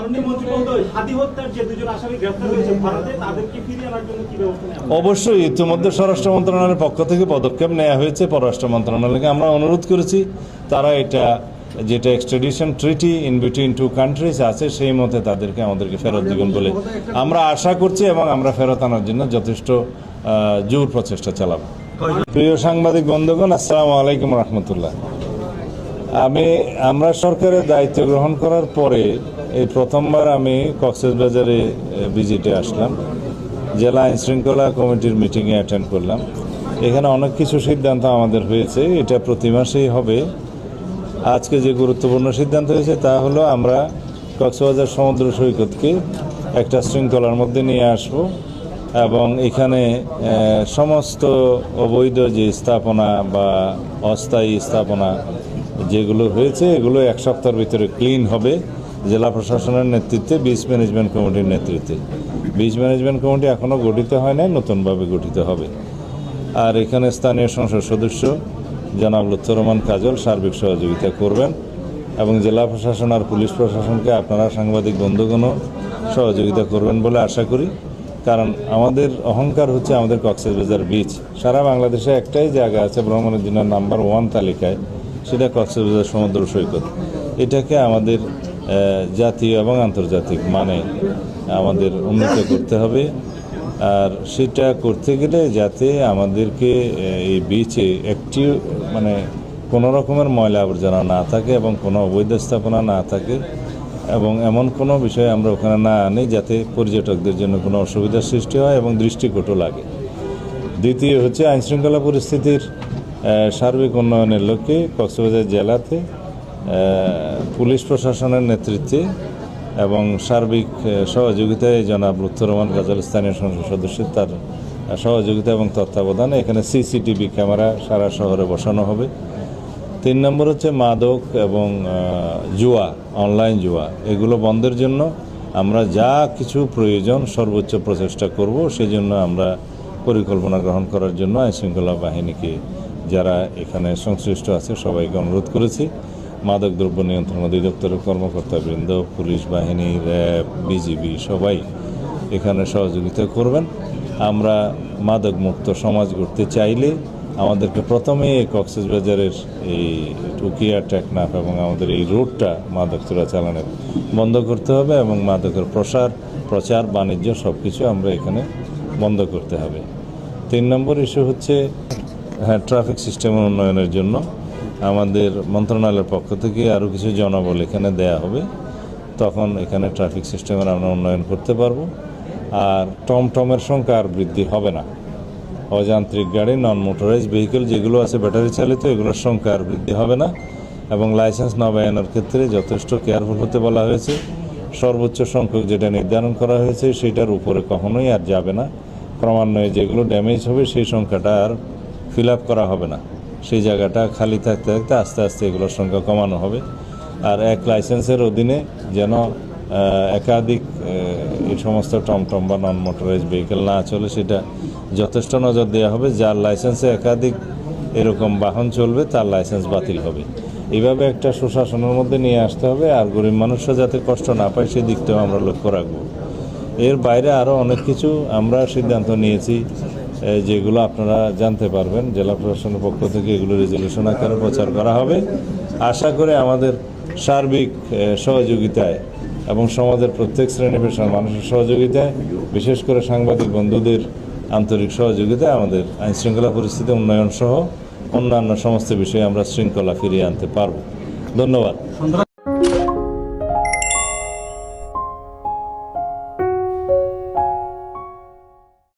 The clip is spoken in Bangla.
মাননীয় মন্ত্রী মহোদয়, হাদি হত্যার যে দুজন আসামি গ্রেফতার হয়েছে ভারতে, তাদেরকে ফিরিয়ে আনার জন্য কি ব্যবস্থা নেওয়া হবে? অবশ্যই ইতিমধ্যে স্বরাষ্ট্র মন্ত্রণালয়ের পক্ষ থেকে পদক্ষেপ নেওয়া হয়েছে। পররাষ্ট্র মন্ত্রণালয়কে আমরা অনুরোধ করেছি তারা যেটা extradition treaty in between two countries আছে সেই মতে তাদেরকে আমাদেরকে ফেরত দিবেন বলে আমরা আশা করছি, এবং আমরা ফেরত আনার জন্য যথেষ্ট জোর প্রচেষ্টা চালাবো। প্রিয় সাংবাদিক বন্ধুগণ, আসসালামু আলাইকুম রহমতুল্লাহ। আমরা সরকারের দায়িত্ব গ্রহণ করার পরে এই প্রথমবার আমি কক্সবাজারে ভিজিটে আসলাম, জেলা আইনশৃঙ্খলা কমিটির মিটিংয়ে অ্যাটেন্ড করলাম। এখানে অনেক কিছু সিদ্ধান্ত আমাদের হয়েছে, এটা প্রতি মাসেই হবে। আজকে যে গুরুত্বপূর্ণ সিদ্ধান্ত হয়েছে তা হলো আমরা কক্সবাজার সমুদ্র সৈকতকে একটা শৃঙ্খলার মধ্যে নিয়ে আসব, এবং এখানে সমস্ত অবৈধ যে স্থাপনা বা অস্থায়ী স্থাপনা যেগুলো হয়েছে এগুলো এক সপ্তাহের ভিতরে ক্লিন হবে জেলা প্রশাসনের নেতৃত্বে, বিচ ম্যানেজমেন্ট কমিটির নেতৃত্বে। বিচ ম্যানেজমেন্ট কমিটি এখনও গঠিত হয় নাই, নতুনভাবে গঠিত হবে। আর এখানে স্থানীয় সংসদ সদস্য জনাব লুৎফর রহমান কাজল সার্বিক সহযোগিতা করবেন, এবং জেলা প্রশাসন আর পুলিশ প্রশাসনকে আপনারা সাংবাদিক বন্ধুগণও সহযোগিতা করবেন বলে আশা করি। কারণ আমাদের অহংকার হচ্ছে আমাদের কক্সবাজার বিচ। সারা বাংলাদেশে একটাই জায়গা আছে ভ্রমণের জন্য নাম্বার 1 তালিকায়, সেটা কক্সবাজার সমুদ্র সৈকত। এটাকে আমাদের জাতীয় এবং আন্তর্জাতিক মানে আমাদের উন্নত করতে হবে। আর সেটা করতে গেলে যাতে আমাদেরকে এই বিচে একটি কোনো রকমের ময়লা আবর্জনা না থাকে এবং কোনো অবৈধ স্থাপনা না থাকে, এবং এমন কোনো বিষয় আমরা ওখানে না আনি যাতে পর্যটকদের জন্য কোনো অসুবিধার সৃষ্টি হয় এবং দৃষ্টিকটু লাগে। দ্বিতীয় হচ্ছে আইনশৃঙ্খলা পরিস্থিতির সার্বিক উন্নয়নের লক্ষ্যে কক্সবাজার জেলাতে পুলিশ প্রশাসনের নেতৃত্বে এবং সার্বিক সহযোগিতায় জনাব লুৎফর রহমান কাজল স্থানীয় সংসদ সদস্যের তার সহযোগিতা এবং তত্ত্বাবধানে এখানে সিসিটিভি ক্যামেরা সারা শহরে বসানো হবে। 3 নম্বর হচ্ছে মাদক এবং জুয়া, অনলাইন জুয়া, এগুলো বন্ধের জন্য আমরা যা কিছু প্রয়োজন সর্বোচ্চ প্রচেষ্টা করব। সেজন্য আমরা পরিকল্পনা গ্রহণ করার জন্য আইনশৃঙ্খলা বাহিনীকে, যারা এখানে সংশ্লিষ্ট আছে সবাইকে অনুরোধ করেছি। মাদকদ্রব্য নিয়ন্ত্রণ অধিদপ্তরের কর্মকর্তাবৃন্দ, পুলিশ বাহিনী, র্যাব, বিজিবি সবাই এখানে সহযোগিতা করবেন। আমরা মাদকমুক্ত সমাজ গড়তে চাইলে আমাদেরকে প্রথমে কক্সবাজারের এই টুকিয়া টেকনাফ এবং আমাদের এই রোডটা মাদক চোরাচালানের বন্ধ করতে হবে, এবং মাদকের প্রচার বাণিজ্য সব কিছু আমরা এখানে বন্ধ করতে হবে। 3 নম্বর ইস্যু হচ্ছে ট্রাফিক সিস্টেমের উন্নয়নের জন্য আমাদের মন্ত্রণালয়ের পক্ষ থেকে আরও কিছু জনবল এখানে দেয়া হবে, তখন এখানে ট্রাফিক সিস্টেমের আমরা উন্নয়ন করতে পারবো। আর টমটমের সংখ্যা আর বৃদ্ধি হবে না। অযান্ত্রিক গাড়ি, নন মোটরাইজ ভেহিকেল যেগুলো আছে ব্যাটারি চালিত, এগুলোর সংখ্যা আর বৃদ্ধি হবে না। এবং লাইসেন্স নবায়নের ক্ষেত্রে যথেষ্ট কেয়ারফুল হতে বলা হয়েছে। সর্বোচ্চ সংখ্যক যেটা নির্ধারণ করা হয়েছে সেটার উপরে কখনোই আর যাবে না। ক্রমান্বয়ে যেগুলো ড্যামেজ হবে সেই সংখ্যাটা আর ফিল আপ করা হবে না, সেই জায়গাটা খালি থাকতে থাকতে আস্তে আস্তে এগুলোর সংখ্যা কমানো হবে। আর এক লাইসেন্সের অধীনে যেন একাধিক এই সমস্ত টমটম বা নন মোটরাইজ ভেহিকেল না চলে, সেটা যথেষ্ট নজর দেওয়া হবে। যার লাইসেন্সে একাধিক এরকম বাহন চলবে তার লাইসেন্স বাতিল হবে। এইভাবে একটা সুশাসনের মধ্যে নিয়ে আসতে হবে। আর গরিব মানুষরা যাতে কষ্ট না পায় সেই দিকটাও আমরা লক্ষ্য রাখবো। এর বাইরে আরও অনেক কিছু আমরা সিদ্ধান্ত নিয়েছি, যেগুলো আপনারা জানতে পারবেন। জেলা প্রশাসনের পক্ষ থেকে এগুলো রেজলিউশন আকারে প্রচার করা হবে। আশা করে আমাদের সার্বিক সহযোগিতায় এবং সমাজের প্রত্যেক শ্রেণী পেশার মানুষের সহযোগিতায়, বিশেষ করে সাংবাদিক বন্ধুদের আন্তরিক সহযোগিতায় আমাদের আইনশৃঙ্খলা পরিস্থিতি উন্নয়ন সহ অন্যান্য সমস্ত বিষয়ে আমরা শৃঙ্খলা ফিরিয়ে আনতে পারব। ধন্যবাদ।